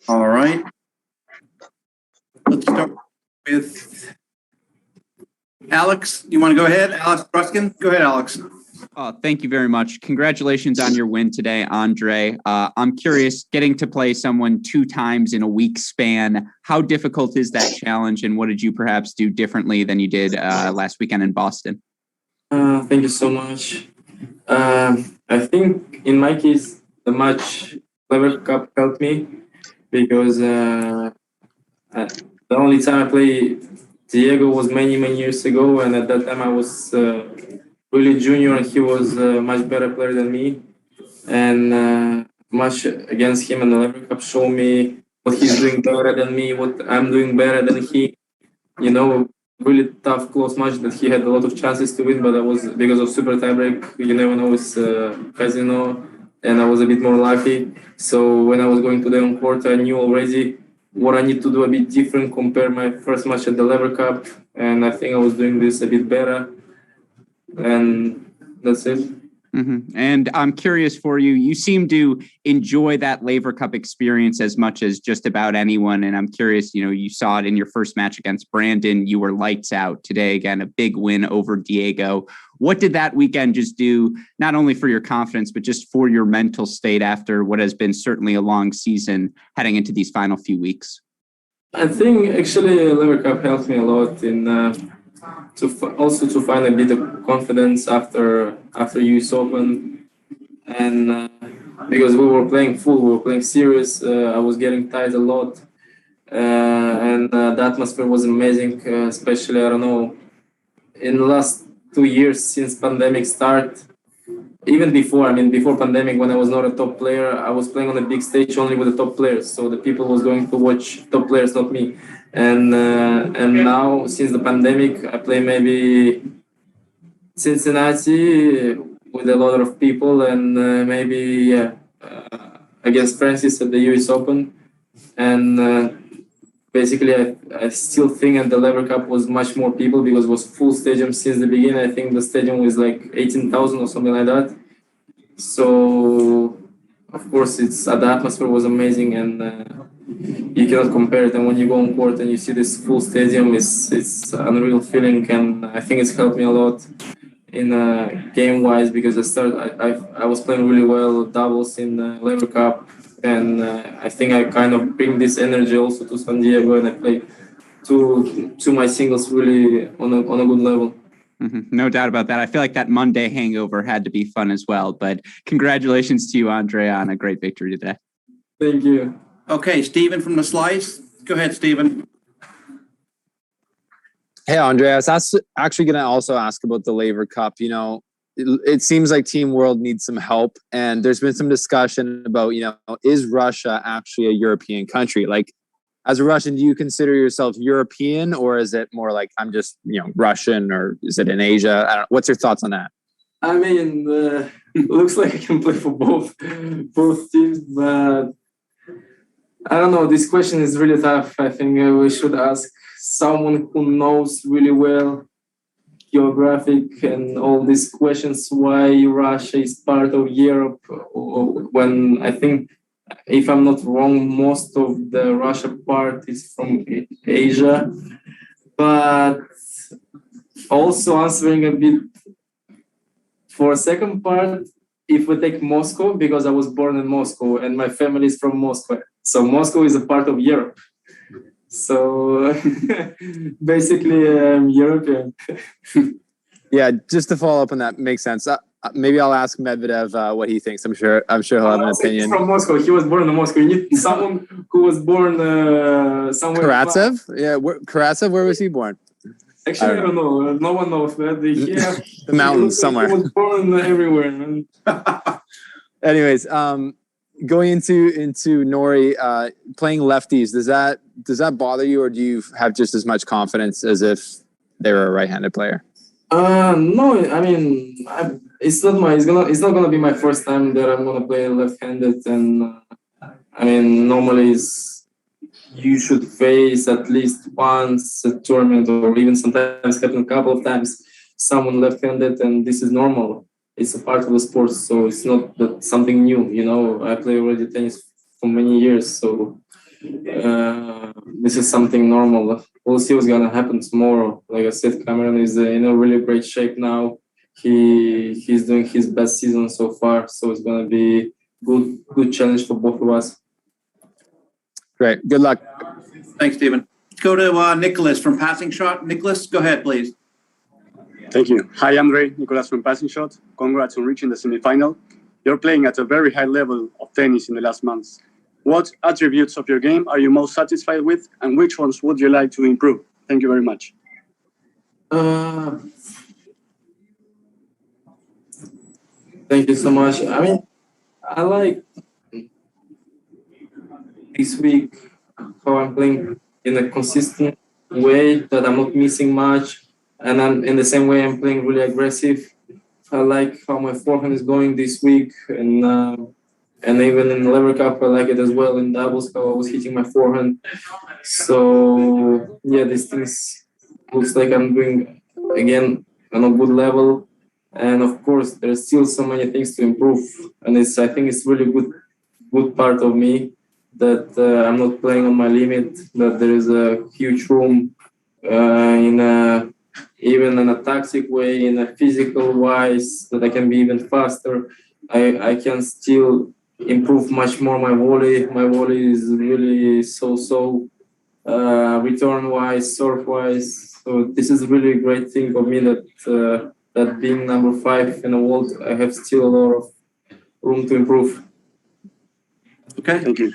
All right. Let's start with Alex. You want to go ahead? Alex Bruskin? Go ahead, Alex. Thank you very much. Congratulations on your win today, Andrey. I'm curious, getting to play someone 2 times in a week span, how difficult is that challenge, and what did you perhaps do differently than you did last weekend in Boston? Thank you so much. I think in my case, the match Lever Cup helped me because the only time I played Diego was many years ago, and at that time I was really junior, and he was a much better player than me. And match against him in the Lever Cup showed me what he's doing better than me, what I'm doing better than he. You know, really tough, close match that he had a lot of chances to win, but that was because of super tiebreak. You never know with Casino, and I was a bit more lucky. So when I was going to the home court, I knew already what I need to do a bit different compared my first match at the Lever Cup, and I think I was doing this a bit better, and that's it. Mm-hmm. And I'm curious for you, you seem to enjoy that Lever Cup experience as much as just about anyone. And I'm curious, you saw it in your first match against Brandon. You were lights out. Today, again, a big win over Diego. What did that weekend just do, not only for your confidence, but just for your mental state after what has been certainly a long season heading into these final few weeks? I think actually Lever Cup helped me a lot in to find a bit of confidence after US Open, and because we were playing full, we were playing serious. I was getting tired a lot, and the atmosphere was amazing. Especially, I don't know, in the last 2 years since pandemic start. Even before, before pandemic, when I was not a top player, I was playing on a big stage only with the top players. So the people was going to watch top players, not me. And now, since the pandemic, I play maybe Cincinnati with a lot of people, and maybe against Francis at the US Open. And basically, I still think at the Lever Cup was much more people because it was full stadium since the beginning. I think the stadium was like 18,000 or something like that. So, of course, the atmosphere was amazing, and you cannot compare it. And when you go on court and you see this full stadium, it's an unreal feeling. And I think it's helped me a lot in game-wise because I was playing really well doubles in the Lever Cup. And I think I kind of bring this energy also to San Diego, and I play to my singles really on a good level. Mm-hmm. No doubt about that. I feel like that Monday hangover had to be fun as well. But congratulations to you, Andrey, on a great victory today. Thank you. Okay, Stephen from the Slice. Go ahead, Stephen. Hey, Andrey, I was actually going to also ask about the Lever Cup. It seems like Team World needs some help, and there's been some discussion about, is Russia actually a European country? Like, as a Russian, do you consider yourself European, or is it more like I'm just, Russian, or is it in Asia? I don't know. What's your thoughts on that? Looks like I can play for both teams, but I don't know. This question is really tough. I think we should ask someone who knows really well geographic and all these questions why Russia is part of Europe, when I think, if I'm not wrong, most of the Russia part is from Asia. But also answering a bit for a second part, if we take Moscow, because I was born in Moscow and my family is from Moscow, so Moscow is a part of Europe. So basically, I'm European. Yeah, just to follow up on that, makes sense. Maybe I'll ask Medvedev what he thinks. I'm sure he'll have an opinion. He's from Moscow. He was born in Moscow. You need someone who was born somewhere. Karatsev? Yeah, Karatsev. Where was he born? Actually, I don't know. No one knows. But the mountains somewhere. He was born everywhere. Man. Anyways, going into Norrie, playing lefties, does that bother you, or do you have just as much confidence as if they were a right-handed player? No, it's not gonna be my first time that I'm gonna play left-handed, and normally you should face at least once a tournament, or even sometimes happen a couple of times, someone left-handed, and this is normal. It's a part of the sport, so it's not something new. I play already tennis for many years, so this is something normal. We'll see what's gonna happen tomorrow. Like I said, Cameron is in a really great shape now. He's doing his best season so far, so it's gonna be good challenge for both of us. Great. Good luck. Thanks, Stephen. Let's go to Nicholas from Passing Shot. Nicholas, go ahead, please. Thank you. Hi, Andrey. Nicolas from Passing Shot. Congrats on reaching the semifinal. You're playing at a very high level of tennis in the last months. What attributes of your game are you most satisfied with, and which ones would you like to improve? Thank you very much. Thank you so much. I mean, I like this week how I'm playing in a consistent way, that I'm not missing much, and I'm in the same way I'm playing really aggressive. I like how my forehand is going this week, and even in the Lever Cup I like it as well. In doubles, how I was hitting my forehand. So yeah, these things looks like I'm doing again on a good level. And of course, there's still so many things to improve, and I think it's really good part of me that I'm not playing on my limit. That there is a huge room even in a tactic way, in a physical wise, that I can be even faster. I can still improve much more my volley. My volley is really so return wise, serve wise. So this is really a great thing of me that being number 5 in the world, I have still a lot of room to improve. Okay. Thank you.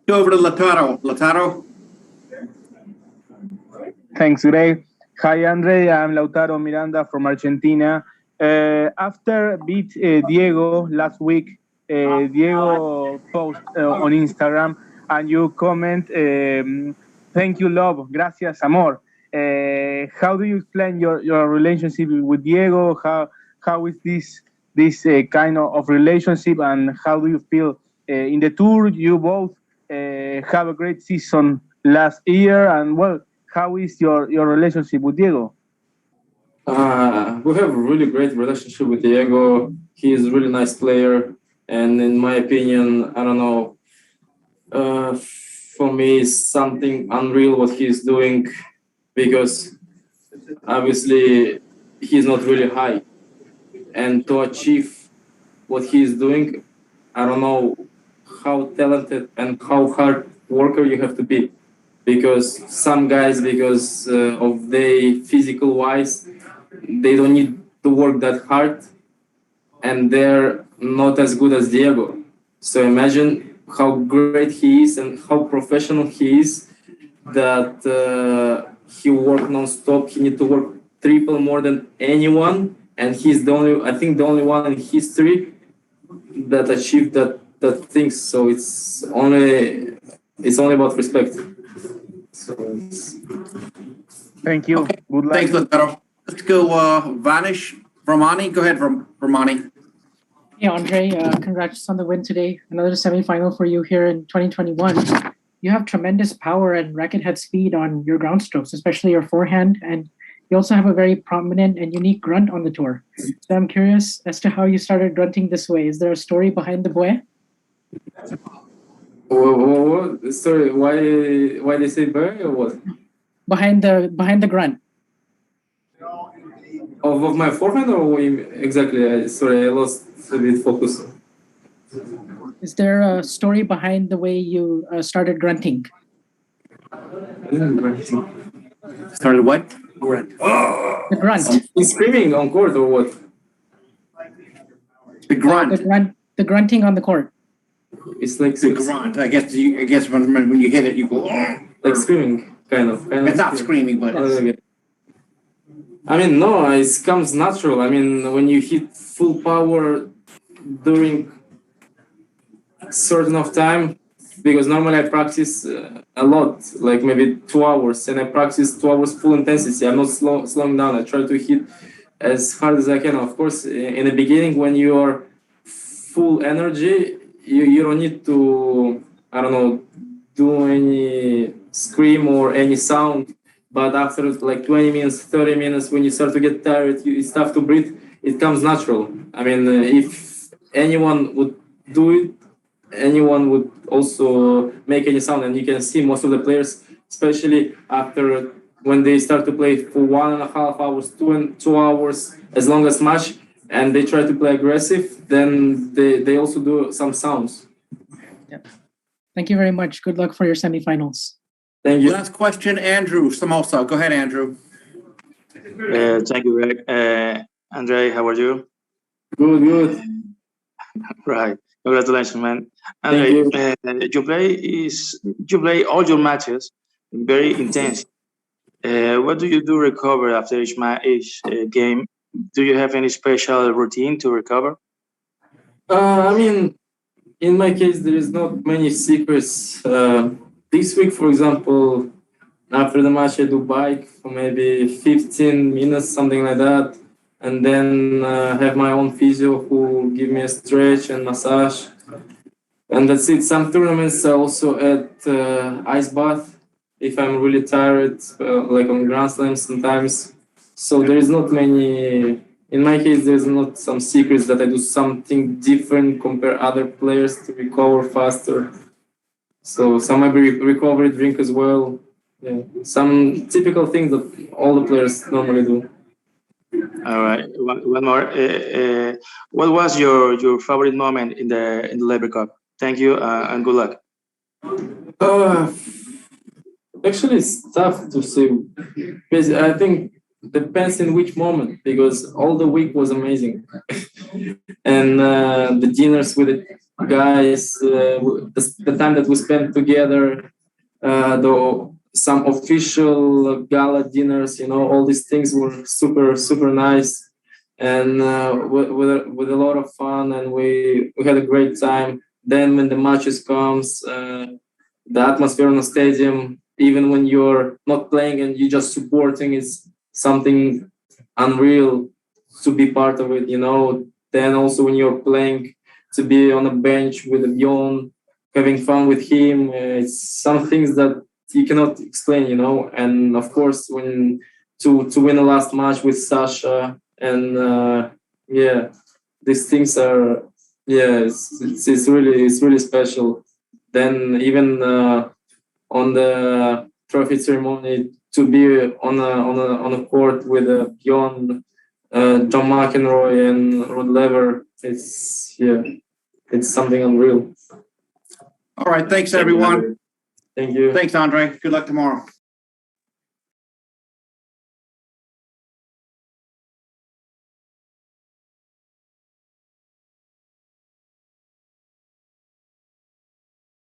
Go over to Lautaro. Lautaro. Thanks, Greg. Hi, Andre. I'm Lautaro Miranda from Argentina. After beat Diego last week, Diego post on Instagram, and you comment, thank you, love, gracias, amor. How do you explain your relationship with Diego? How is this kind of relationship, and how do you feel in the tour? You both have a great season last year, and well, how is your relationship with Diego? We have a really great relationship with Diego. He is a really nice player, and in my opinion, I don't know, for me it's something unreal what he's doing, because obviously he's not really high, and to achieve what he's doing, I don't know how talented and how hard worker you have to be, because some guys, because of their physical wise, they don't need to work that hard, and they're not as good as Diego. So imagine how great he is and how professional he is, that he worked non-stop. He need to work triple more than anyone, and he's the only one in history that achieved that thing. So it's only about respect. So Thank you. Okay. Good luck. Thanks, Lautaro. Let's go Vanish. Romani. Go ahead, Romani. Hey, Andre, congrats on the win today. Another semifinal for you here in 2021. You have tremendous power and racket head speed on your ground strokes, especially your forehand, and you also have a very prominent and unique grunt on the tour. So I'm curious as to how you started grunting this way. Is there a story behind the boy? Sorry, why they say bird or what? Behind the grunt. Of my forehand or exactly? Sorry, I lost a bit focus. Is there a story behind the way you started grunting? Started what? The grunt. He's screaming on court or what? The grunt. The grunting on the court. It's like The grunt. I guess when you hit it, you go. like screaming, kind of. It's not screaming, but it's, I mean, no, it comes natural. I mean, when you hit full power during certain of time, because normally I practice a lot, like maybe 2 hours, and I practice 2 hours full intensity. I'm not slowing down. I try to hit as hard as I can. Of course, in the beginning, when you are full energy, you don't need to, I don't know, do any scream or any sound. But after like 20 minutes, 30 minutes, when you start to get tired, it's tough to breathe. It comes natural. I mean, if anyone would do it, anyone would also make any sound. And you can see most of the players, especially after when they start to play for 1.5 hours, 2 hours, as long as match, and they try to play aggressive, then they also do some sounds. Thank you very much. Good luck for your semifinals. Thank you. Last question, Andrew Samosa. Go ahead, Andrew. Thank you, Greg. Andrey, how are you? Good. Right. Congratulations, man. Andrey, you play all your matches very intense. What do you do recover after each game? Do you have any special routine to recover? I mean, in my case, there is not many secrets. This week, for example, after the match, I do bike for maybe 15 minutes, something like that. And then have my own physio who give me a stretch and massage. And that's it. Some tournaments I also add ice bath if I'm really tired, like on Grand Slams sometimes. So there is not many, in my case, there's not some secrets that I do something different compare other players to recover faster. So some I recovery drink as well. Yeah. Some typical things that all the players normally do. All right. One more. What was your favorite moment in the Labour Cup? Thank you and good luck. Actually, it's tough to say. Because I think depends in which moment, because all the week was amazing, and the dinners with the guys, the time that we spent together, some official gala dinners, all these things were super nice, and with a lot of fun, and we had a great time. Then when the matches comes, the atmosphere on the stadium, even when you're not playing and you're just supporting, is something unreal to be part of it. Then also when you're playing, to be on a bench with Bjorn, having fun with him, it's some things that you cannot explain, And of course, when to win the last match with Sasha, and these things are, it's really special. Then even on the trophy ceremony, to be on a court with Bjorn, John McEnroy, and Rod Laver, it's something unreal. All right. Thanks, everyone. Thank you. Thanks, Andrey. Good luck tomorrow.